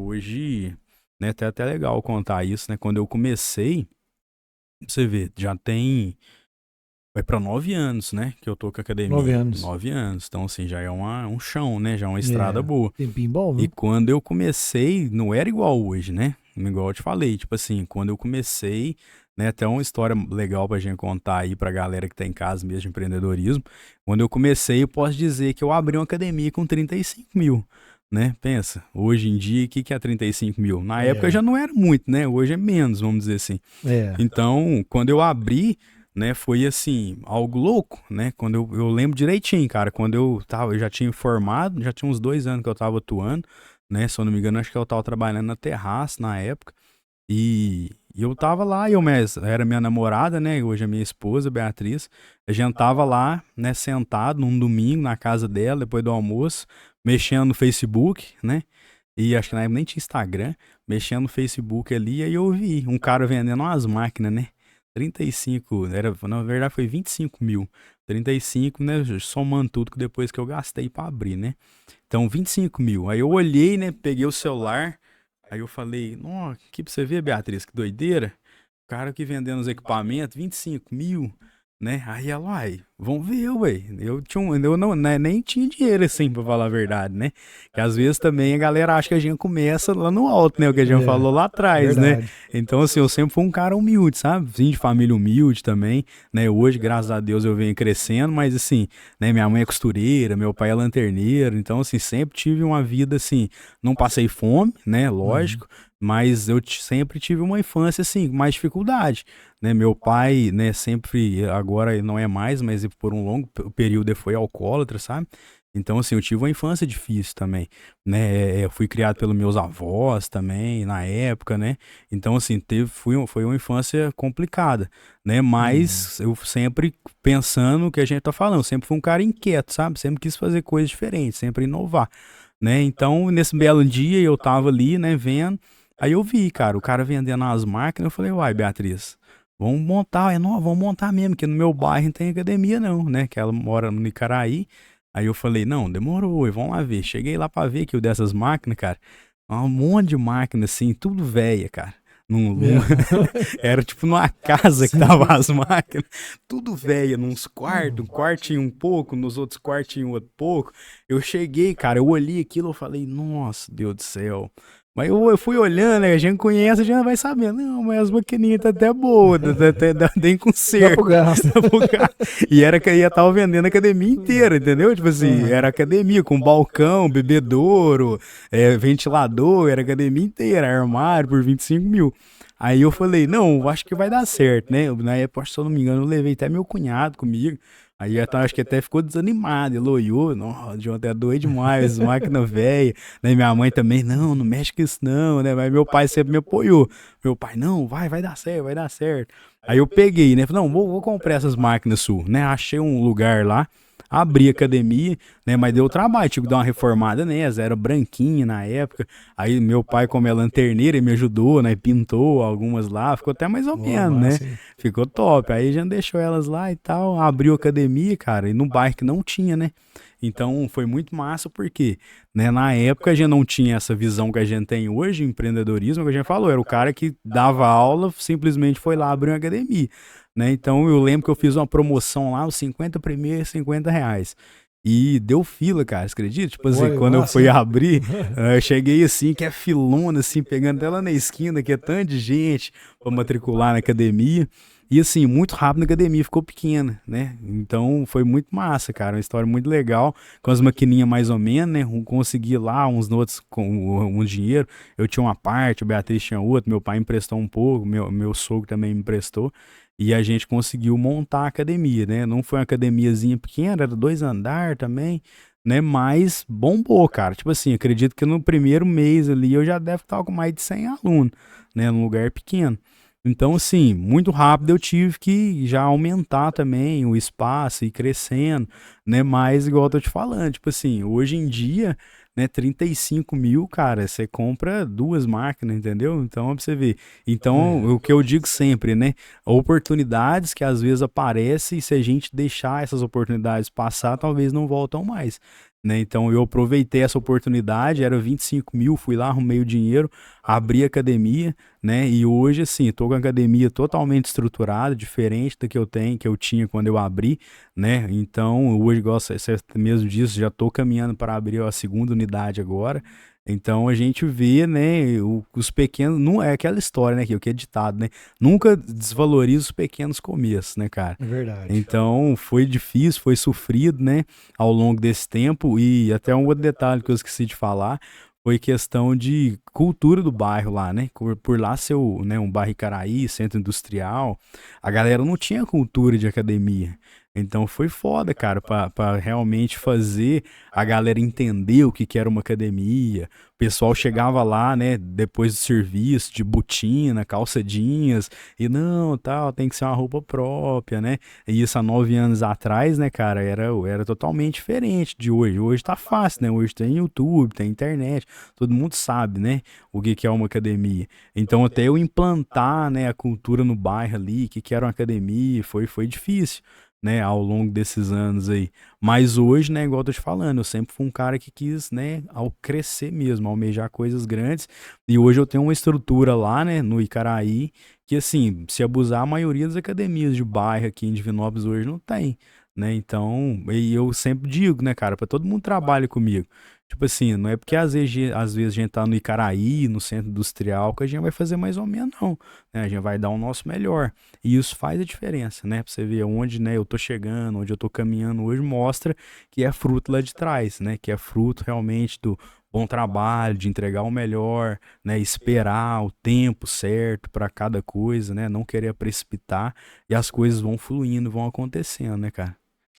hoje, né, até legal contar isso, né? Quando eu comecei, pra você ver, já tem, vai pra 9 anos, né, que eu tô com a Nove academia. anos. 9 anos, então assim, já é um chão, né, já é uma estrada É, boa. tempinho bom, E viu? quando eu comecei, não era igual hoje, né? Igual eu te falei, tipo assim, quando eu comecei, né, até uma história legal pra gente contar aí pra galera que tá em casa mesmo de empreendedorismo. Quando eu comecei, eu posso dizer que eu abri uma academia com 35 mil, né? Pensa, hoje em dia, o que é 35 mil? Na época É, já não era muito, né? Hoje é menos, vamos dizer assim. é. Então, quando eu abri, né, foi assim, algo louco, né? Quando eu lembro direitinho, cara, quando eu já tinha formado, já tinha uns 2 anos que eu tava atuando, né? Se eu não me engano, acho que eu tava trabalhando na Terraço na época. E eu tava lá, era minha namorada, né? Hoje é minha esposa, Beatriz. A gente tava lá, né, sentado num domingo na casa dela, depois do almoço, mexendo no Facebook, né? E acho que na época nem tinha Instagram, mexendo no Facebook ali, aí eu vi um cara vendendo umas máquinas, né? 35, na verdade foi 25 mil. 35, né? Somando tudo que depois que eu gastei pra abrir, né? Então, 25 mil. Aí eu olhei, né? Peguei o celular. Aí eu falei, nossa, aqui pra você ver, Beatriz, que doideira. O cara aqui vendendo os equipamentos, 25 mil, né? Aí ela, uai, vamos ver, ué. Eu não, né, nem tinha dinheiro assim, pra falar a verdade, né? Que às vezes também a galera acha que a gente começa lá no alto, né? O que a gente É, falou lá atrás, né? verdade. Então, assim, eu sempre fui um cara humilde, sabe? Vim de família humilde também, né? Hoje, graças a Deus, eu venho crescendo, mas assim, né? Minha mãe é costureira, meu pai é lanterneiro, então, assim, sempre tive uma vida assim, não passei fome, né? Uhum. Lógico, mas sempre tive uma infância assim, com mais dificuldade, né? Meu pai, né, sempre, agora ele não é mais, mas por um longo período ele foi alcoólatra, sabe? Então, assim, eu tive uma infância difícil também, né? Eu fui criado pelos meus avós também, na época, né? Então, assim, foi uma infância complicada, né? Uhum. Mas eu sempre pensando o que a gente tá falando, sempre fui um cara inquieto, sabe? Sempre quis fazer coisas diferentes, sempre inovar, né? Então, nesse belo dia, eu tava ali, né, vendo. Aí eu vi, cara, o cara vendendo as máquinas. Eu falei, uai, Beatriz, vamos montar, não, vamos montar mesmo, que no meu bairro não tem academia, não, né? Que ela mora no Icaraí. Aí eu falei, não, demorou, vamos lá ver. Cheguei lá pra ver que o dessas máquinas, cara, um monte de máquina, assim, tudo velha, cara. É. Era tipo numa casa que tava Sim. as máquinas, tudo velha, nos quartos, um quarto tinha um pouco, nos outros quartos tinha outro pouco. Eu cheguei, cara, eu olhei aquilo, eu falei, nossa, Deus do céu. Mas eu fui olhando, né, a gente conhece, a gente vai sabendo, não, mas as maquininhas tá até boas, tem Dá pro conserto. gasto. Dá pro cara. E era que ia tava vendendo a academia inteira, entendeu? Tipo assim, era Aham. academia com balcão, bebedouro, ventilador, era academia inteira, armário por 25 mil. Aí eu falei, não, acho que vai dar certo, né? Na época, se eu não me engano, eu levei até meu cunhado comigo. Aí acho que até ficou desanimado, ele olhou, nossa, o John é doido demais, máquina velha, né? Minha mãe também, não, não mexe com isso não, né? Mas meu pai sempre me apoiou. Meu pai, não, vai dar certo, vai dar certo. Aí eu peguei, né? Falei, não, vou comprar essas máquinas suas, né? Achei um lugar lá, abri a academia, né? Mas deu trabalho, tive que dar uma reformada nessa, era branquinha na época. Aí meu pai, como é lanterneiro, ele me ajudou, né? Pintou algumas lá, ficou até mais ou Ó, menos, né? massa, hein? Ficou top. Aí já deixou elas lá e tal, abriu a academia, cara, e no bairro que não tinha, né? Então foi muito massa porque, né, na época a gente não tinha essa visão que a gente tem hoje em empreendedorismo, que a gente falou, era o cara que dava aula, simplesmente foi lá abrir uma academia, né? Então eu lembro que eu fiz uma promoção lá, os 50 primeiros, R$ 50. E deu fila, cara, você acredita? Tipo assim, Olha, quando eu massa, fui hein? abrir, eu cheguei assim, que é filona, assim, pegando até lá na esquina, que é tanta de gente pra matricular na academia. E assim, muito rápido a academia ficou pequena, né? Então foi muito massa, cara. Uma história muito legal. Com as maquininhas mais ou menos, né? Consegui lá, uns outros com um dinheiro. Eu tinha uma parte, o Beatriz tinha outra, meu pai emprestou um pouco, meu sogro também me emprestou. E a gente conseguiu montar a academia, né? Não foi uma academiazinha pequena, era 2 andar também, né? Mas bombou, cara. Tipo assim, acredito que no primeiro mês ali eu já deve estar com mais de 100 alunos, né? Num lugar pequeno. Então, assim, muito rápido eu tive que já aumentar também o espaço e ir crescendo, né? Mas, igual eu tô te falando, tipo assim, hoje em dia, né, 35 mil, cara, você compra 2 máquinas, entendeu? Então, pra você ver. Então, É. o que eu digo sempre, né? Oportunidades que às vezes aparecem e se a gente deixar essas oportunidades passar, talvez não voltam mais. né? Então eu aproveitei essa oportunidade, era 25 mil, fui lá, arrumei o dinheiro, abri a academia, né? E hoje, assim, tô com a academia totalmente estruturada, diferente da que eu tinha quando eu abri, né? Então, hoje, igual você mesmo disse, já tô caminhando para abrir a segunda unidade agora. Então a gente vê, né, os pequenos, não é aquela história, né, que é ditado, né? Nunca desvaloriza os pequenos começos, né, cara? É verdade. Então, foi difícil, foi sofrido, né, ao longo desse tempo. E até um outro detalhe que eu esqueci de falar foi questão de cultura do bairro lá, né? Por lá ser né, um bairro Icaraí, centro industrial, a galera não tinha cultura de academia. Então foi foda, cara, pra realmente fazer a galera entender o que que era uma academia. O pessoal chegava lá, né, depois do serviço, de botina, calça jeans, e não, tal, tem que ser uma roupa própria, né? E isso há 9 anos atrás, né, cara, era totalmente diferente de hoje. Hoje tá fácil, né? Hoje tem YouTube, tem internet, todo mundo sabe, né, o que que é uma academia. Então, até eu implantar, né, a cultura no bairro ali, o que que era uma academia, foi difícil, né, ao longo desses anos aí. Mas hoje, né, igual eu tô te falando, eu sempre fui um cara que quis, né, ao crescer mesmo, almejar coisas grandes. E hoje eu tenho uma estrutura lá, né, no Icaraí, que assim, se abusar, a maioria das academias de bairro aqui em Divinópolis hoje não tem, né? Então, e eu sempre digo, né, cara, para todo mundo que trabalha comigo. Tipo assim, não é porque às vezes a gente tá no Icaraí, no centro industrial, que a gente vai fazer mais ou menos, não, né? A gente vai dar o nosso melhor. E isso faz a diferença, né? Pra você ver onde, né, eu tô chegando, onde eu tô caminhando hoje, mostra que é fruto lá de trás, né? Que é fruto realmente do bom trabalho, de entregar o melhor, né, esperar o tempo certo para cada coisa, né, não querer precipitar e as coisas vão fluindo, vão acontecendo, né, cara?